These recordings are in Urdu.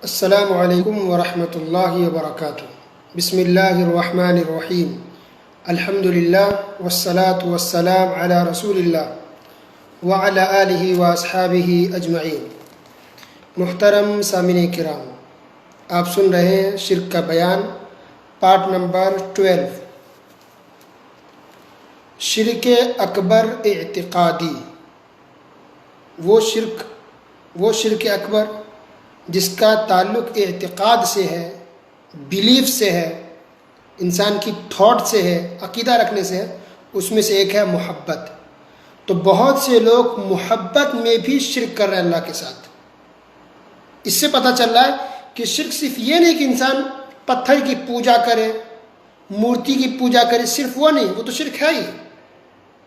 السلام علیکم ورحمۃ اللہ وبرکاتہ۔ بسم اللہ الرحمن الرحیم، الحمد للہ والصلاة والسلام علی رسول اللہ وعلی آلہ واصحابہ اجمعین۔ محترم سامعین کرام، آپ سن رہے ہیں شرک کا بیان، پارٹ نمبر 12، شرک اکبر اعتقادی۔ وہ شرک اکبر جس کا تعلق اعتقاد سے ہے، بیلیف سے ہے، انسان کی تھاٹ سے ہے، عقیدہ رکھنے سے ہے، اس میں سے ایک ہے محبت۔ تو بہت سے لوگ محبت میں بھی شرک کر رہے ہیں اللہ کے ساتھ۔ اس سے پتہ چل رہا ہے کہ شرک صرف یہ نہیں کہ انسان پتھر کی پوجا کرے، مورتی کی پوجا کرے، صرف وہ نہیں، وہ تو شرک ہے ہی۔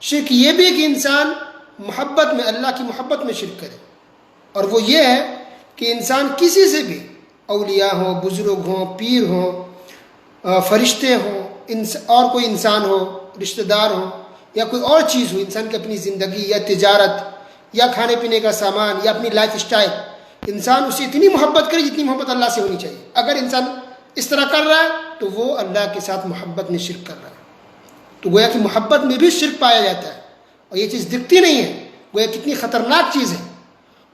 شرک یہ بھی کہ انسان محبت میں، اللہ کی محبت میں شرک کرے، اور وہ یہ ہے کہ انسان کسی سے بھی، اولیاء ہوں، بزرگ ہوں، پیر ہوں، فرشتے ہوں، اور کوئی انسان ہو، رشتہ دار ہوں، یا کوئی اور چیز ہو، انسان کی اپنی زندگی یا تجارت یا کھانے پینے کا سامان یا اپنی لائف اسٹائل، انسان اسے اتنی محبت کرے جتنی محبت اللہ سے ہونی چاہیے۔ اگر انسان اس طرح کر رہا ہے تو وہ اللہ کے ساتھ محبت میں شرک کر رہا ہے۔ تو گویا کہ محبت میں بھی شرک پایا جاتا ہے، اور یہ چیز دکھتی نہیں ہے، گویا کتنی خطرناک چیز ہے۔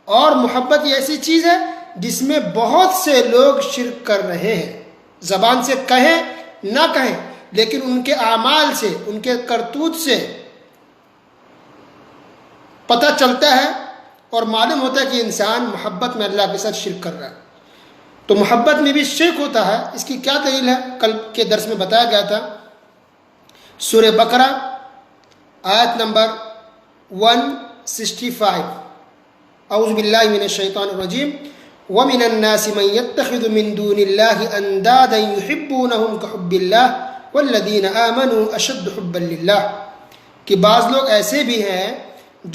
اور محبت یہ ایسی چیز ہے جس میں بہت سے لوگ شرک کر رہے ہیں، زبان سے کہیں نہ کہیں، لیکن ان کے اعمال سے، ان کے کرتوت سے پتہ چلتا ہے اور معلوم ہوتا ہے کہ انسان محبت میں اللہ کے ساتھ شرک کر رہا ہے۔ تو محبت میں بھی شرک ہوتا ہے، اس کی کیا دلیل ہے؟ کل کے درس میں بتایا گیا تھا، سورہ بقرہ آیت نمبر 165، اعوذ باللہ من الشیطان الرجیم، وَمِنَ النَّاسِ مَن يَتَّخِذُ مِن دُونِ اللَّهِ أَندَادًا يُحِبُّونَهُمْ كَحُبِّ اللَّهِ وَالَّذِينَ آمَنُوا أَشَدُّ حُبًّا لِلَّهِ، کہ بعض لوگ ایسے بھی ہیں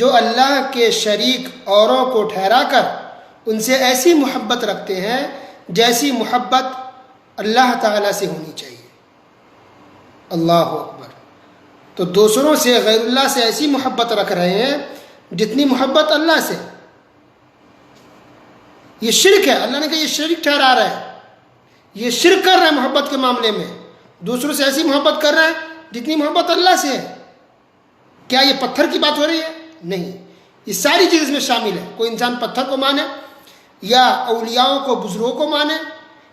جو اللہ کے شریک اوروں کو ٹھہرا کر ان سے ایسی محبت رکھتے ہیں جیسی محبت اللہ تعالیٰ سے ہونی چاہیے۔ اللہ اکبر۔ تو دوسروں سے، غیر اللہ سے ایسی محبت رکھ رہے ہیں جتنی محبت اللہ سے۔ یہ شرک ہے، اللہ نے کہا یہ شرک ٹھہرا رہا ہے، یہ شرک کر رہا ہے محبت کے معاملے میں، دوسروں سے ایسی محبت کر رہا ہے جتنی محبت اللہ سے ہے۔ کیا یہ پتھر کی بات ہو رہی ہے؟ نہیں، یہ ساری چیز اس میں شامل ہے۔ کوئی انسان پتھر کو مانے، یا اولیاءوں کو، بزرگوں کو مانے،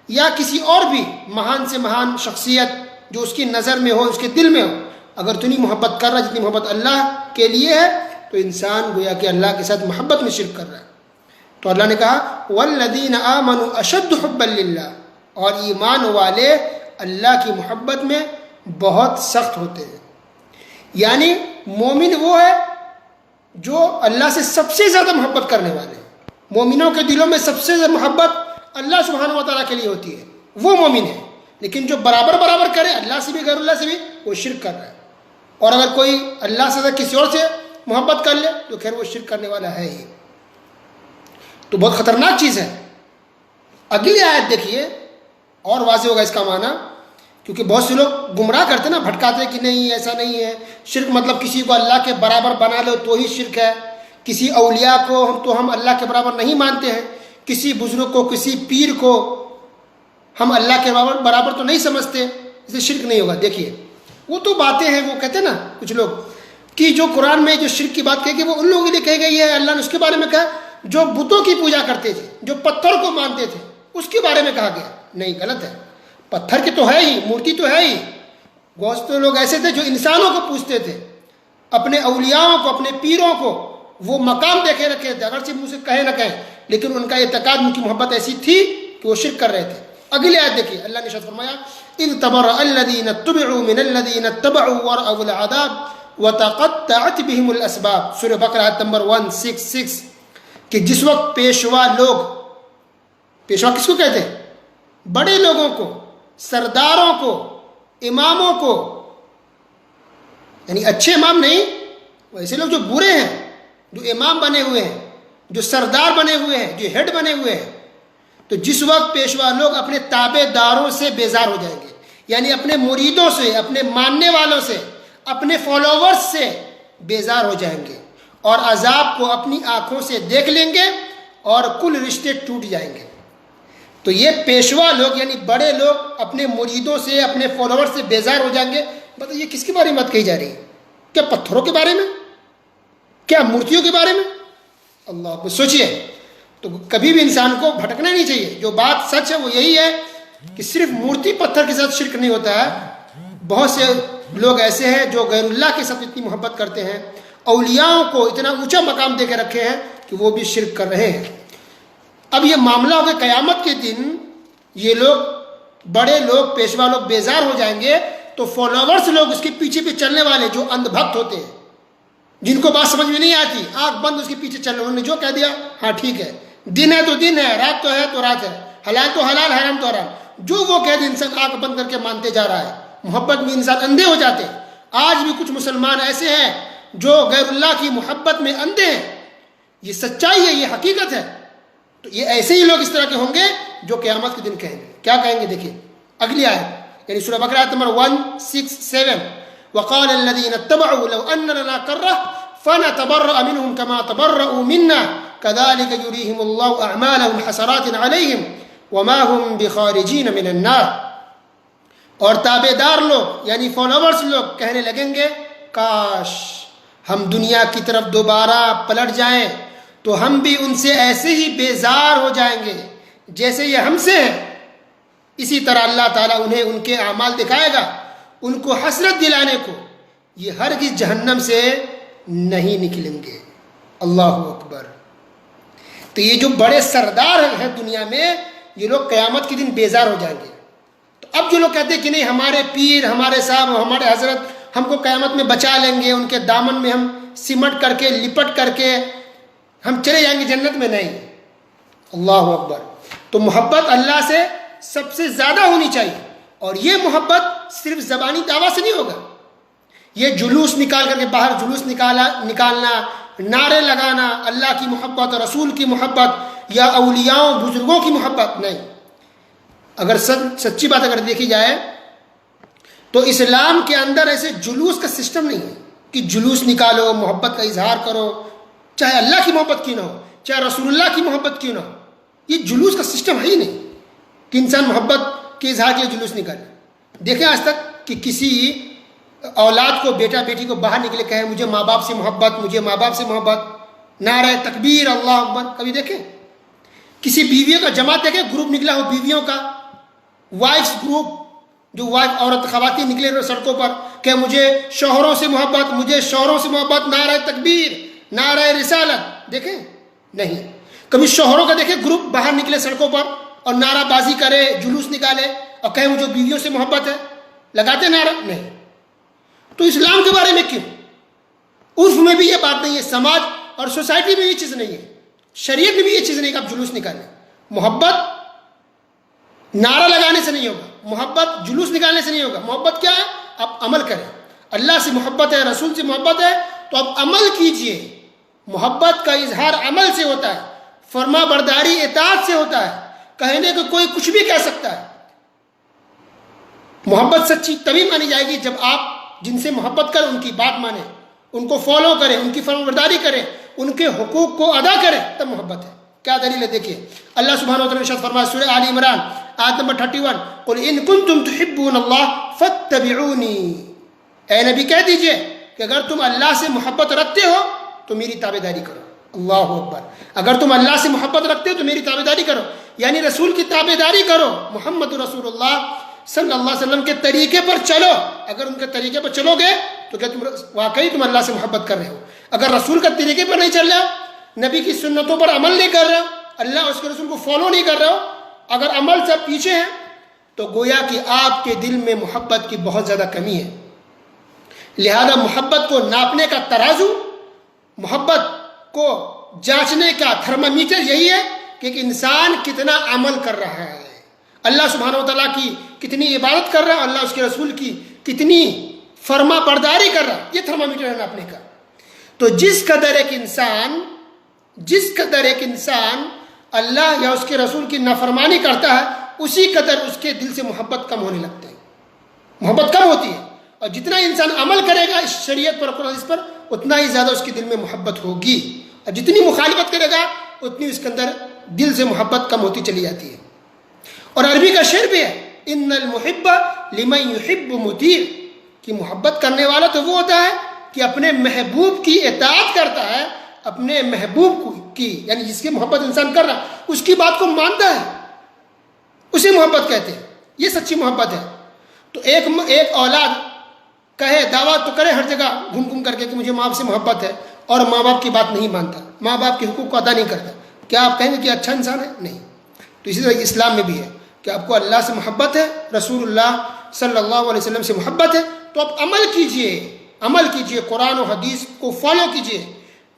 یا کسی اور بھی مہان سے مہان شخصیت جو اس کی نظر میں ہو، اس کے دل میں ہو، اگر تو نہیں محبت کر رہا جتنی محبت اللہ کے لیے ہے، تو انسان گویا کہ اللہ کے ساتھ محبت میں شرک کر رہا ہے۔ تو اللہ نے کہا وَالَّذِينَ آمَنُوا أَشَدُّ حُبًّا لِلَّهِ، اور ایمان والے اللہ کی محبت میں بہت سخت ہوتے ہیں۔ یعنی مومن وہ ہے جو اللہ سے سب سے زیادہ محبت کرنے والے ہیں۔ مومنوں کے دلوں میں سب سے زیادہ محبت اللہ سبحانہ و تعالیٰ کے لیے ہوتی ہے، وہ مومن ہے۔ لیکن جو برابر کرے، اللہ سے بھی غیر اللہ سے بھی، وہ شرک کر رہا ہے۔ اور اگر کوئی اللہ سے کسی اور سے محبت کر لے تو خیر وہ شرک کرنے والا ہے ہی۔ تو بہت خطرناک چیز ہے۔ اگلی آیت دیکھیے، اور واضح ہوگا اس کا معنی، کیونکہ بہت سے لوگ گمراہ کرتے نا، بھٹکاتے ہیں کہ نہیں ایسا نہیں ہے، شرک مطلب کسی کو اللہ کے برابر بنا لو تو ہی شرک ہے، کسی اولیاء کو ہم اللہ کے برابر نہیں مانتے ہیں، کسی بزرگ کو، کسی پیر کو ہم اللہ کے برابر تو نہیں سمجھتے، اسے شرک نہیں ہوگا۔ دیکھیے وہ تو باتیں ہیں، وہ کہتے ہیں نا کچھ لوگ کہ جو قرآن میں جو شرک کی بات کہی کہ وہ ان لوگوں کے لیے کہی گئی ہے، اللہ نے اس کے بارے میں کہا جو بتوں کی پوجا کرتے تھے، جو پتھر کو مانتے تھے، اس کے بارے میں کہا گیا۔ نہیں، غلط ہے، پتھر کی تو ہے ہی، مورتی تو ہے ہی۔ بہت سے لوگ ایسے تھے جو انسانوں کو پوجتے تھے، اپنے اولیاءوں کو، اپنے پیروں کو وہ مقام دیکھے رکھے تھے، اگرچہ منہ سے کہے نہ کہیں، لیکن ان کا اعتقاد، ان کی محبت ایسی تھی کہ وہ شرک کر رہے تھے۔ اگلی آیت دیکھیے، اللہ نے ارشاد فرمایا اِذْ تَبَرَّأَ الَّذِينَ اتُّبِعُوا مِنَ الَّذِينَ اتَّبَعُوا وَرَأَوُا الْعَذَابَ وَتَقَطَّعَتْ بِهِمُ الْأَسْبَابُ، سورہ بقرہ آیت نمبر 166، کہ جس وقت پیشوا کس کو کہتے ہیں؟ بڑے لوگوں کو، سرداروں کو، اماموں کو، یعنی اچھے امام نہیں، ویسے لوگ جو برے ہیں، جو امام بنے ہوئے ہیں، جو سردار بنے ہوئے ہیں، جو ہیڈ بنے ہوئے ہیں، تو جس وقت پیشوا لوگ اپنے تابع داروں سے بیزار ہو جائیں گے، یعنی اپنے مریدوں سے، اپنے ماننے والوں سے، اپنے فالوورز سے بیزار ہو جائیں گے، اور عذاب کو اپنی آنکھوں سے دیکھ لیں گے، اور کل رشتے ٹوٹ جائیں گے۔ تو یہ پیشوا لوگ یعنی بڑے لوگ اپنے مریدوں سے اپنے فالوور سے بیزار ہو جائیں گے. بتائیے یہ کس کے بارے میں بات کہی جا رہی ہے؟ کیا پتھروں کے بارے میں؟ کیا مورتیوں کے بارے میں؟ اللہ کو سوچئے. تو کبھی بھی انسان کو بھٹکنا نہیں چاہیے. جو بات سچ ہے وہ یہی ہے کہ صرف مورتی پتھر کے ساتھ شرک نہیں ہوتا ہے. بہت سے لوگ ایسے ہیں جو غیر اللہ کے ساتھ اتنی محبت کرتے ہیں, اولیاءوں کو اتنا اونچا مقام دے کے رکھے ہیں کہ وہ بھی شرک کر رہے ہیں. اب یہ معاملہ ہوگا قیامت کے دن یہ لوگ بڑے لوگ پیشوا لوگ بیزار ہو جائیں گے تو فالوورز لوگ اس کے پیچھے پہ چلنے والے جو اندھ بھکت ہوتے ہیں, جن کو بات سمجھ میں نہیں آتی, آنکھ بند اس کے پیچھے چل رہے, انہوں نے جو کہہ دیا ہاں ٹھیک ہے, دن ہے تو دن ہے, رات تو ہے تو رات ہے, حلال تو حلال, حرام تو حرام, جو وہ کہہ دے انسان آنکھ بند کر کے مانتے جا رہا ہے. محبت میں انسان اندھے ہو جاتے ہیں. آج بھی کچھ مسلمان ایسے ہیں جو غیر اللہ کی محبت میں اندھے ہیں. یہ سچائی ہے, یہ حقیقت ہے. تو یہ ایسے ہی لوگ اس طرح کے ہوں گے جو قیامت کے دن کہیں گے. کیا کہیں گے؟ دیکھیں اگلی آیت یعنی سورہ بقرہ آیت نمبر 167. وقال الذين اتبعوا لو ان لنا كرة فنتبرأ منهم كما تبرؤوا منا كذلك يريهم الله اعمالهم حسرات عليهم وما هم بخارجين من النار. اور تابع دار لوگ یعنی فالوورز لوگ کہنے لگیں گے کاش ہم دنیا کی طرف دوبارہ پلٹ جائیں تو ہم بھی ان سے ایسے ہی بیزار ہو جائیں گے جیسے یہ ہم سے ہیں. اسی طرح اللہ تعالیٰ انہیں ان کے اعمال دکھائے گا, ان کو حسرت دلانے کو. یہ ہرگز جہنم سے نہیں نکلیں گے. اللہ اکبر. تو یہ جو بڑے سردار ہیں دنیا میں یہ لوگ قیامت کے دن بیزار ہو جائیں گے. تو اب جو لوگ کہتے ہیں کہ نہیں ہمارے پیر, ہمارے صاحب, ہمارے حضرت ہم کو قیامت میں بچا لیں گے, ان کے دامن میں ہم سمٹ کر کے لپٹ کر کے ہم چلے جائیں گے جنت میں, نہیں. اللہ اکبر. تو محبت اللہ سے سب سے زیادہ ہونی چاہیے. اور یہ محبت صرف زبانی دعویٰ سے نہیں ہوگا. یہ جلوس نکال کر کے باہر جلوس نکالنا, نعرے لگانا, اللہ کی محبت, رسول کی محبت یا اولیاؤں بزرگوں کی محبت نہیں. اگر سچی بات اگر دیکھی جائے تو اسلام کے اندر ایسے جلوس کا سسٹم نہیں ہے کہ جلوس نکالو, محبت کا اظہار کرو, چاہے اللہ کی محبت کیوں نہ ہو, چاہے رسول اللہ کی محبت کیوں نہ ہو. یہ جلوس کا سسٹم ہے ہی نہیں کہ انسان محبت کے اظہار کے لیے جلوس نکالے. دیکھیں آج تک کہ کسی اولاد کو, بیٹا بیٹی کو باہر نکلے کہے مجھے ماں باپ سے محبت, مجھے ماں باپ سے محبت, نعرہ تکبیر اللہ اکبر. کبھی دیکھیں کسی بیویوں کا جماعت دیکھیں, گروپ نکلا ہو بیویوں کا, وائفس گروپ, جو وائف عورت خواتین نکلے ہوئے سڑکوں پر کہ مجھے شوہروں سے محبت, مجھے شوہروں سے محبت, نعرہ تکبیر, نعرہ رسالت. دیکھیں نہیں. کبھی شوہروں کا دیکھیں گروپ باہر نکلے سڑکوں پر اور نعرہ بازی کرے, جلوس نکالے اور کہیں مجھے بیویوں سے محبت ہے, لگاتے نعرہ نہیں. تو اسلام کے بارے میں کیوں؟ عرف میں بھی یہ بات نہیں ہے, سماج اور سوسائٹی میں یہ چیز نہیں ہے, شریعت میں بھی یہ چیز نہیں کہ آپ جلوس نکالیں. محبت نعرہ لگانے سے نہیں ہوگا, محبت جلوس نکالنے سے نہیں ہوگا. محبت کیا ہے؟ آپ عمل کریں. اللہ سے محبت ہے, رسول سے محبت ہے تو آپ عمل کیجئے. محبت کا اظہار عمل سے ہوتا ہے, فرما برداری اطاعت سے ہوتا ہے. کہنے کو کوئی کچھ بھی کہہ سکتا ہے. محبت سچی تبھی مانی جائے گی جب آپ جن سے محبت کریں ان کی بات مانیں, ان کو فالو کریں, ان کی فرما برداری کریں, ان کے حقوق کو ادا کریں, تب محبت ہے. کیا دلیل ہے؟ دیکھیے اللہ سبحانہ و تعالیٰ نے ارشاد فرمایا سورہ آل عمران آیت نمبر 31, قل ان کنتم تحبون اللہ فاتبعونی. اے نبی کہہ دیجئے کہ اگر تم اللہ سے محبت رکھتے ہو تو میری تابعداری کرو. اللہ اکبر. اگر تم اللہ سے محبت رکھتے ہو تو میری تابعداری کرو, یعنی رسول کی تابعداری کرو, محمد رسول اللہ صلی اللہ علیہ وسلم کے طریقے پر چلو. اگر ان کے طریقے پر چلو گے تو کیا تم واقعی تم اللہ سے محبت کر رہے ہو. اگر رسول کا طریقے پر نہیں چل رہے ہو, نبی کی سنتوں پر عمل نہیں کر رہے ہو, اللہ اس کے رسول کو فالو نہیں کر رہے ہو, اگر عمل سے پیچھے ہیں تو گویا کہ آپ کے دل میں محبت کی بہت زیادہ کمی ہے. لہذا محبت کو ناپنے کا ترازو, محبت کو جانچنے کا تھرمامیٹر یہی ہے کہ ایک انسان کتنا عمل کر رہا ہے, اللہ سبحانہ و تعالیٰ کی کتنی عبادت کر رہا ہے, اللہ اس کے رسول کی کتنی فرما برداری کر رہا ہے. یہ تھرمامیٹر ہے ناپنے کا. تو جس قدر ایک انسان اللہ یا اس کے رسول کی نافرمانی کرتا ہے اسی قدر اس کے دل سے محبت کم ہونے لگتا ہے, محبت کم ہوتی ہے. اور جتنا انسان عمل کرے گا اس شریعت پر, قرآن پر, اتنا ہی زیادہ اس کے دل میں محبت ہوگی. اور جتنی مخالفت کرے گا اتنی اس کے اندر دل سے محبت کم ہوتی چلی جاتی ہے. اور عربی کا شعر بھی ہے ان المحب لمن یحب مطیع، کہ محبت کرنے والا تو وہ ہوتا ہے کہ اپنے محبوب کی اطاعت کرتا ہے، اپنے محبوب کی، یعنی جس کی محبت انسان کر رہا ہے اس کی بات کو مانتا ہے، اسے محبت کہتے ہیں، یہ سچی محبت ہے۔ تو ایک اولاد کہے، دعویٰ تو کرے ہر جگہ گھوم گھوم کر کے کہ مجھے ماں باپ سے محبت ہے، اور ماں باپ کی بات نہیں مانتا، ماں باپ کے حقوق کو ادا نہیں کرتا، کیا آپ کہیں گے کہ اچھا انسان ہے؟ نہیں۔ تو اسی طرح اسلام میں بھی ہے کہ آپ کو اللہ سے محبت ہے، رسول اللہ صلی اللہ علیہ وسلم سے محبت ہے، تو آپ عمل کیجئے، قرآن و حدیث کو فالو کیجئے،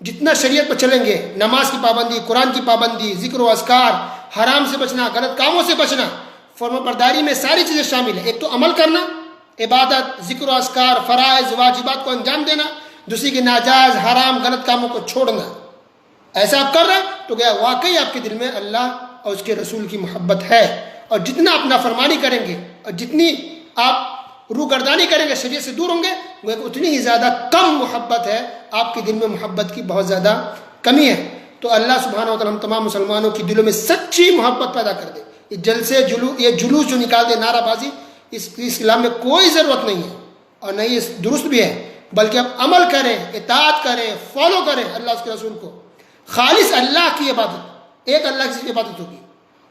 جتنا شریعت پر چلیں گے، نماز کی پابندی، قرآن کی پابندی، ذکر و اذکار، حرام سے بچنا، غلط کاموں سے بچنا، فرما برداری میں ساری چیزیں شامل ہیں۔ ایک تو عمل کرنا، عبادت، ذکر و اذکار، فرائض واجبات کو انجام دینا، دوسری کے ناجائز حرام غلط کاموں کو چھوڑنا۔ ایسا آپ کر رہے ہیں تو گیا واقعی آپ کے دل میں اللہ اور اس کے رسول کی محبت ہے، اور جتنا آپ نافرمانی کریں گے اور جتنی آپ روگردانی کریں گے، شریعت سے دور ہوں گے، وہ اتنی ہی زیادہ کم محبت ہے، آپ کے دل میں محبت کی بہت زیادہ کمی ہے۔ تو اللہ سبحانہ و تعالیٰ ہم تمام مسلمانوں کی دلوں میں سچی محبت پیدا کر دے۔ یہ جلوس جو نکال دے، نعرہ بازی، اس اسلام میں کوئی ضرورت نہیں ہے، اور نہ یہ درست بھی ہے، بلکہ آپ عمل کریں، اطاعت کریں، فالو کریں اللہ اس کے رسول کو۔ خالص اللہ کی عبادت، ایک اللہ کی عبادت ہوگی،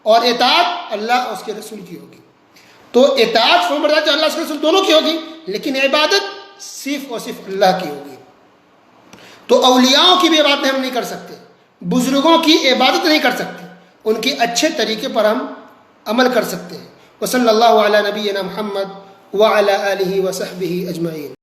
اور اطاعت اللہ اور اس کے رسول کی ہوگی۔ تو اطاعت فرمانبرداری اللہ کے رسول دونوں کی ہوگی، لیکن عبادت صرف اور صرف اللہ کی ہوگی۔ تو اولیاءوں کی بھی عبادت ہم نہیں کر سکتے، بزرگوں کی عبادت نہیں کر سکتے، ان کے اچھے طریقے پر ہم عمل کر سکتے ہیں۔ وصلی اللہ علی نبینا محمد وعلی آلہ وصحبہ اجمعین۔